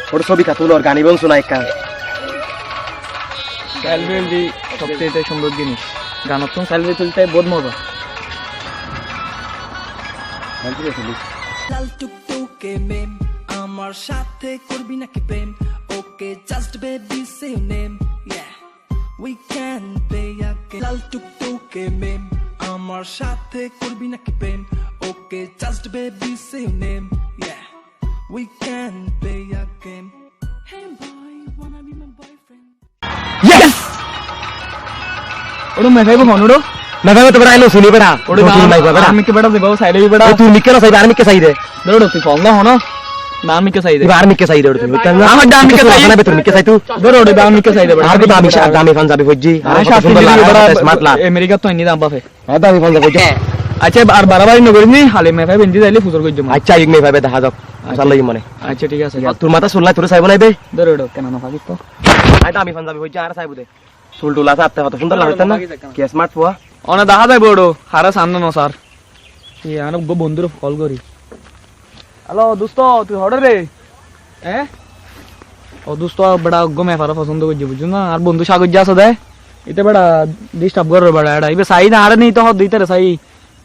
ওর ছবি তুল ওর গানি বংশ না একটা সেলফি সবচেয়ে সুন্দর জিনিস গানত সেলফি তুলতে বহুত মজা লাল টুকটুকে মেম আমার সাথে করবি নাকি প্রেম okay just baby say name yeah we can play আগে লাল টুকটুকে মেম আমার সাথে করবি নাকি প্রেম okay just baby say name yeah we can play a game hey boy wanna be my boyfriend yes ওড়ো মেফাইবো হনুড়ো মেফাইবো তো বড়াইলো শুনি বেড়া ওড়ো মাই বাবা আমি কে বেড়া দেবো সাইডে বেড়া তুই নিকে না সাইডে আর্মি কে সাইডে দৌড়ো তুই ফল না হনো দামি কে সাইডে আর্মি কে সাইডে ওড়ো আমার দামি কে সাইডে না বেতর নিকে সাইডে দৌড়ো দামি কে সাইডে আর দামি দামি ফান যাবে ফজি আর সুন্দর লাগে স্মার্ট লা আমেরিকা তো নি দাম বাফে হ্যাঁ দামি ফান যাবে আচ্ছা আর বারবারই নগরিনি হালে মেফাই বেঞ্জি যাইলে ফুজর কই জমা আচ্ছা ইগ মেফাইবে দেখা যাক আসাল লাগি মনে আচ্ছা ঠিক আছে তোর মাথা শুনলাই তোর চাইব নাই বে দৌড়ো কেন না পাবি তো আই দামি ফান যাবে ফজি আর চাইব দে চুল টুল আছে আপনি কত সুন্দর লাগছে না কি স্মার্ট ফুয়া অনা দেখা যায় বড় হারা সামনে না স্যার কি আর বন্ধুর কল করি হ্যালো দোস্ত তুই হড়ে রে হ্যাঁ ও দোস্ত বড় গমে ফারা পছন্দ করছি বুঝছো না আর বন্ধু সাগর যা আছে দে এটা বড় ডিস্টার্ব করে বড় এটা ইবে সাই না আর নেই তো দিতে রে সাই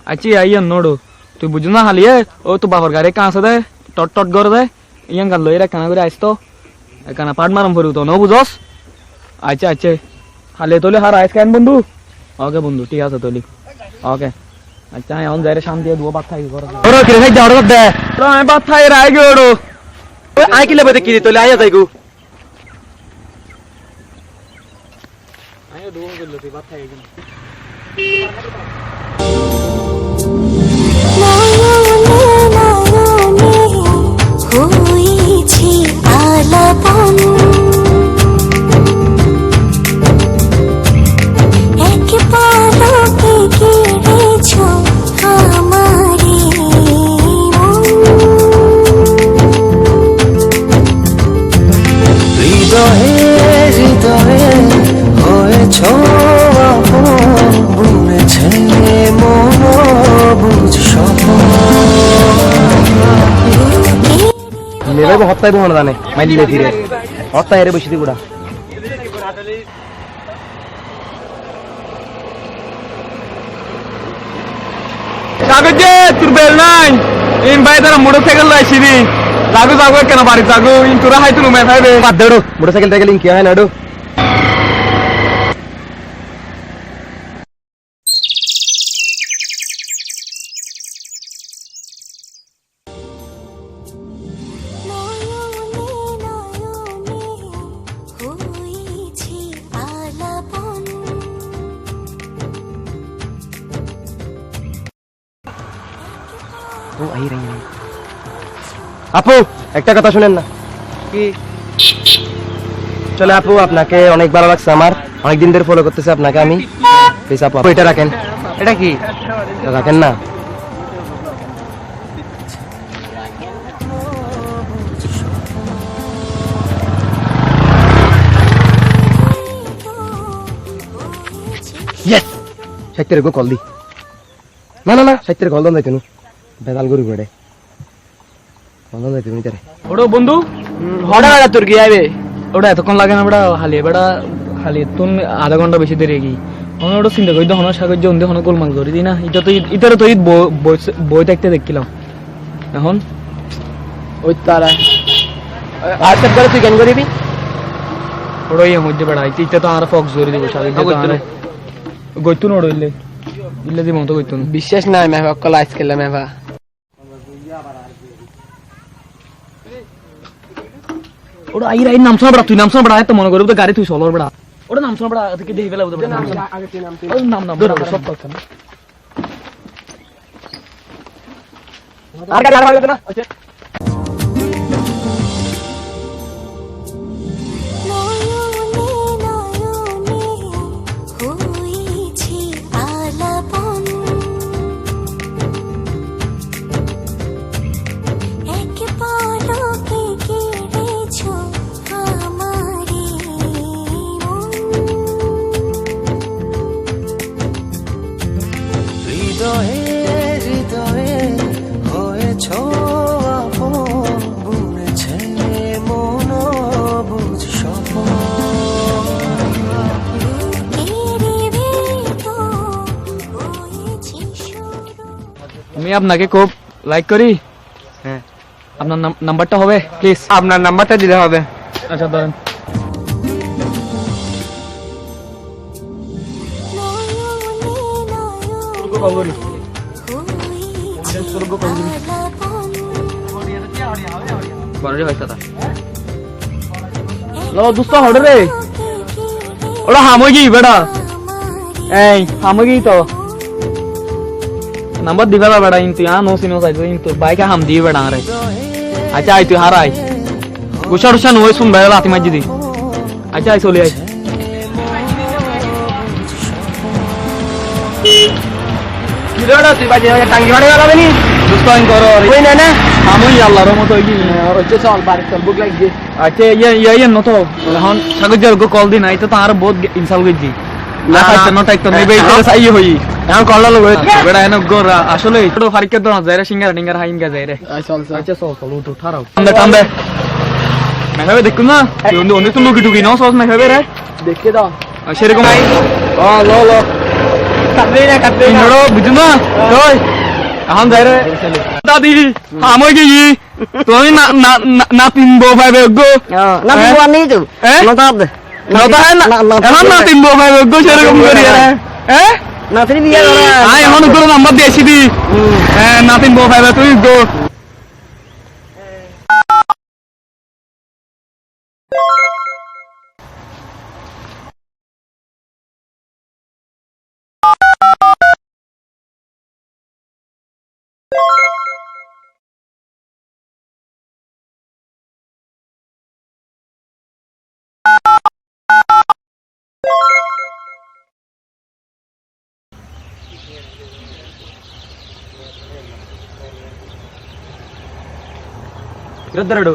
আচ্ছা আইয়ন নোড়ো তুই বুঝছো না হালিয়ে ও তো বাবার গারে কাঁ আছে দে টট টট করে দে ইয়াং গাল লইরা কানা করে আইস তো কানা পাট মারম ফরু তো ন বুঝছস আচ্ছা আচ্ছা হালে তোলে হার আইস কেন বন্ধু ওকে বন্ধু ঠিক আছে তোলি ওকে আচ্ছা এখন যাইরে শান্তি দুও বাত থাকি করে ওরো কি রে যাও দে তো আমি বাত থাই রাই গেড়ো ওই আই কি লেবে কি তোলে আইয়া যাইগু আইও দুও গেল তুই বাত থাই গেল হইছি আলাপন এক পালকে কেড়েছো আমারে হৃদয়ে হৃদয়ে হয়েছো আপন বুনেছে মন বুঝ নেবে হত্যাইব মনে জানে মাইলিলে ফিরে হত্যাই এর বসিতি গুড়া কাগজ যে তোর বেল নাই ইন ভাই তারা মোটরসাইকেল লাইছিনি লাগু যাগো কেন বাড়ি যাগো ইন তোরা হাই তুলু মে ভাইবে বাদ দেড়ো মোটরসাইকেল টাইকেল কি হয় না ডো হইছি আলাপন ও আই রে আপু একটা কথা শুনেন না কি চলে আপু আপনাকে অনেক ভালো লাগছে আমার অনেক দিন ধরে ফলো করতেছে আপনাকে আমি প্লিজ আপু এটা রাখেন এটা কি রাখেন না ইয়েস সাইতের গো কল দি না না না সাইতের কল দন যাইতে নু বেদাল গরি গড়ে কল দন যাইতে নিতে রে ওড়ো বন্ধু হড়া হড়া তোর কি আইবে ওটা এতক্ষণ লাগে না বড়া হালি তুন আধা ঘন্টা বেশি দেরি কি অন্য ওটা চিন্তা করি হন সাগর যে অন্ধে হন গোলমাল করি দি না এটা তো ইতারে তো বই দেখতে দেখছিলাম এখন ওই তারা আর সব করে তুই কেন করিবি ওড়ো ইয়ে মধ্যে বেড়া ইটা তো আর ফক্স ধরে দিব সাগর যে গইতু নড়ইলে ইল্লে দি মতো গইতু বিশ্বাস নাই মেভা কল আইস খেলে মেভা ওটা আই রাই নাম শোনা বড়া তুই নাম শোনা বড়া তো মনে করব তো গাড়ি তুই চলর বড়া ওটা নাম শোনা বড়া থেকে দেখি ফেলা বড়া নাম শোনা আগে তুই নাম বড়া সব কথা না আর গাড়ি আর হবে না আচ্ছা হইছি আলাপন এক পালকে কেড়েছো আমারে হৃদয়ে হৃদয়ে হয়েছো আপনাকে খুব লাইক করি। হ্যাঁ, আপনার নাম্বারটা হবে প্লিজ? আপনার নাম্বারটা দিলে হবে। আচ্ছা ধরেন। নয়নে হয়েছে আলাপন লো দোস্ত হড় রে, ওরা হামগি বেড়া, এই হামগি তো নাম্বার দিবা বেড়া, কিন্তু নো সিনো সাইজ কিন্তু বাইকা হাম দিয়ে বেড়া রে। আচ্ছা আই তুই হারাই গুছা টুসা নয় শুন বেড়া লাতি মাজি দি। আচ্ছা আই চলে আই। কিলোটা তুই বাজে টাঙ্গি ভাড়া লাগাবে নি? দোস্ত আইন করো ওই না না হামই আল্লাহর রহমত হই কি আর হচ্ছে চল বাড়ি চল বুক লাগছে। আচ্ছা ইয়ে নত এখন সাগর জল গো কল দিন আই তো তার বহুত ইনসাল গজি না খাইতে না টাইতো নেবে এটা সাই হই এখন কল লাগবে। বেড়া এনে গোরা আসলে ছোট ফারিকে তো যাইরে সিঙ্গারা টিঙ্গারা হাইন গা যাইরে। চল চল। আচ্ছা চল চল উঠো ঠারাও টামবে মেঘাবে দেখুন না তুই অন্য তো লুকি টুকি নাও সস মেঘাবে রে দেখে দাও। সেরকম ও লো লো কাটবে না ইন্দ্র বুঝুন না ওই এখন যাইরে দাদি আমি কি তুমি না না না তিনবো ভাইবে গো না হ্যাঁ? বুয়া নেই তো হ্যাঁ? না তো নতা হ্যাঁ না এখন না তিনবো ভাইবে গো সেরকম করি রে হ্যাঁ না তুই বিয়ে করে আই এখন করে নাম্বার দিয়েছি দি হ্যাঁ না তিনবো ভাইবে তুই গো ಇರದ್ದೆರಡು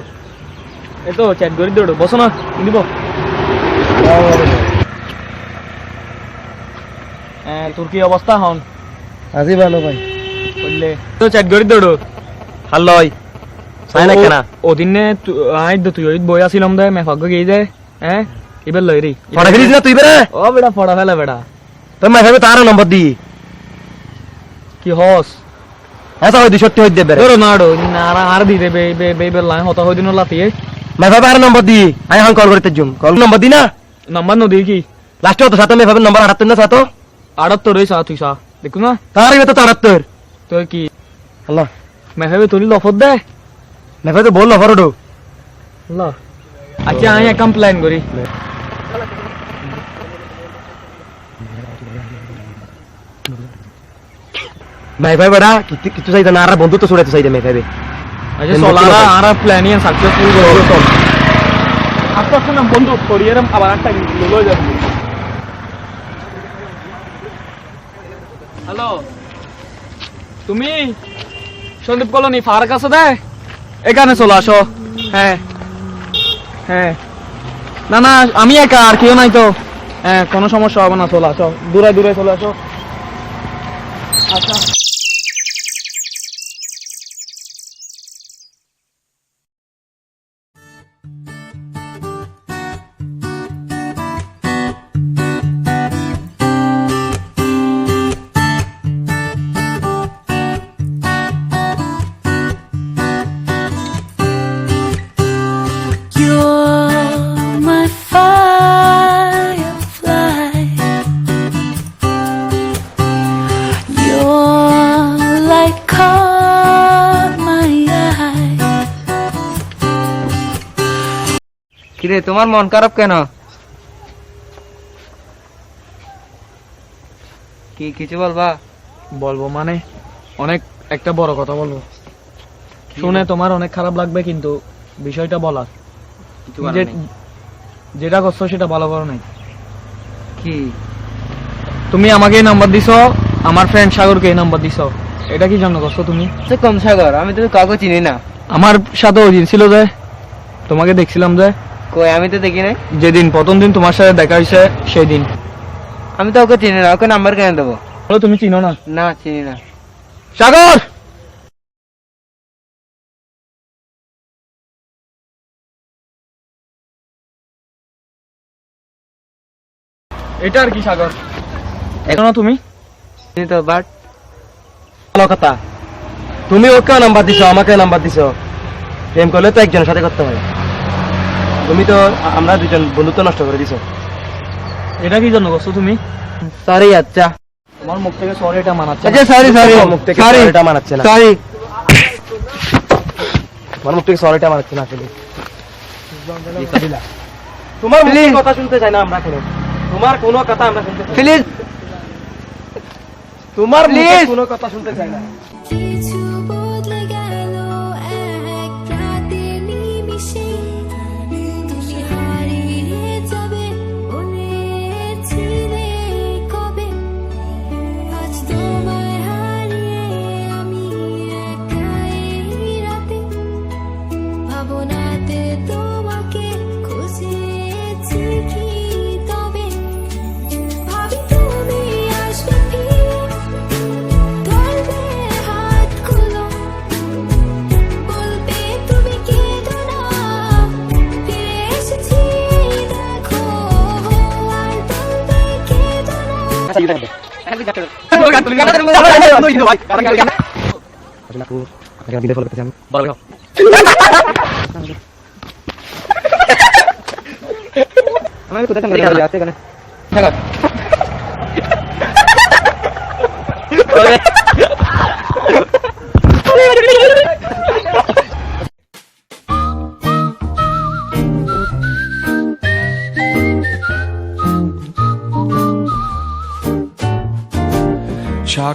ಎತ್ತೋ ಚಾಟ್ ಗರಿದ್ದೆರಡು ಬಸನ ಇಲ್ಲಿ ಬೋ তোর কি অবস্থা হন? আজি ভালো ভাই বললে তো চ্যাট গরিದ್ದেরু হাল্লই সাই না কেনা ওদিনে আই তুই ওই বই আসিলাম দে মে ফাগ গই দে হ্যাঁ ইবেল লই রে পড়া ফেলিস না তুই বেরে ও বেটা পড়া ফেলে বেটা তো মাই ভাবে তার নম্বর দি কি হস এত হয় 270 হই দে বেরে তোর নাড়ো নারা আর দি দে বে বে বে বে লাইন হতা হই দিন লাতি মাই ভাবে আর নম্বর দি আই হান কল করতে জুম কল নম্বর দি না নাম্বার ন দি কি লাস্ট তো সাথে মে ভাবে নম্বর 78 না সাথে 78 সা তুই সা দেখু না তার ইবে তো 73 তো কি আল্লাহ মে ভাবে তুই লফত দে মে ভাবে বল লফরডো আল্লাহ আচ্ছা আই কমপ্লেইন করি মাই ভাই বড়া কিছু চাইতে না আর বন্ধুত্ব ছড়াইতে চাইতে মে ভাবে আচ্ছা সোলারা আর প্ল্যানিং সাকসেসফুল করব তো আস্তে আস্তে না বন্ধু করিয়ার আবার একটা ললো যাবে হ্যালো তুমি সন্দীপ কলোনি ফারাক আছে দে এখানে চলে আসো হ্যাঁ হ্যাঁ না না আমি একা আর কেউ নাই তো হ্যাঁ কোনো সমস্যা হবে না চলে আসো দূরে দূরে চলে আসো আচ্ছা You're my firefly. Your light caught my eye. কিরে তোমার মন খারাপ কেন কি কিছু বলবা বলবো মানে অনেক একটা বড় কথা বলবো শুনে তোমার অনেক খারাপ লাগবে কিন্তু বিষয়টা বলার যেটা করছো সেটা ভালো করো নাই কি তুমি আমাকে এই নাম্বার দিছো আমার ফ্রেন্ড সাগরকে এই নাম্বার দিছো এটা কি জন্য করছো তুমি কম সাগর আমি তো কাউকে চিনি না আমার সাথে ওই দিন ছিল যে তোমাকে দেখছিলাম যে কই আমি তো দেখি নাই যেদিন প্রথম দিন তোমার সাথে দেখা হয়েছে সেই দিন আমি তো ওকে চিনি না ওকে নাম্বার কেন দেবো বলো তুমি চিনো না না চিনি না সাগর এটা আর কি সাগর এখনো তুমি চিনি তো বাট ভালো কথা তুমি ওকে নাম্বার দিছো, আমাকে নাম্বার দিছো। প্রেম করলে তো একজনের সাথে করতে হয়। তুমি তো আমরা দুজন বন্ধুত্ব নষ্ট করে দিছো। এটা কি জন্য করছো তুমি? সরি আচ্ছা। তোমার মুখ থেকে সরি এটা মানাচ্ছে আচ্ছা সরি সরি, মুখ থেকে সরিটা মানাচ্ছে না। সরি, আমার মুখ থেকে সরিটা মানাচ্ছে না আসলে। তোমার মুখের কথা শুনতে চাই না আমরা, কোনো তোমার কোনো কথা আমরা শুনতে চাই না। প্লিজ, তোমার মুখের কোনো কথা শুনতে চাই না। কিছু বদলে গেল এক রাতে নিমিষে, তুমি হারিয়ে যাবে বলেছিলে কবে, আজ তোমায় হারিয়ে আমি একা এই রাতে, ভাবনাতে তোমাকে খুঁজেছি কি তবে, ভাবি তুমি আসবে ফিরে, ধরবে হাতগুলো, বলবে তুমি কেঁদো না, ফিরে এসেছি দেখো, আর বলবে কেঁদো না। আমি কোথায়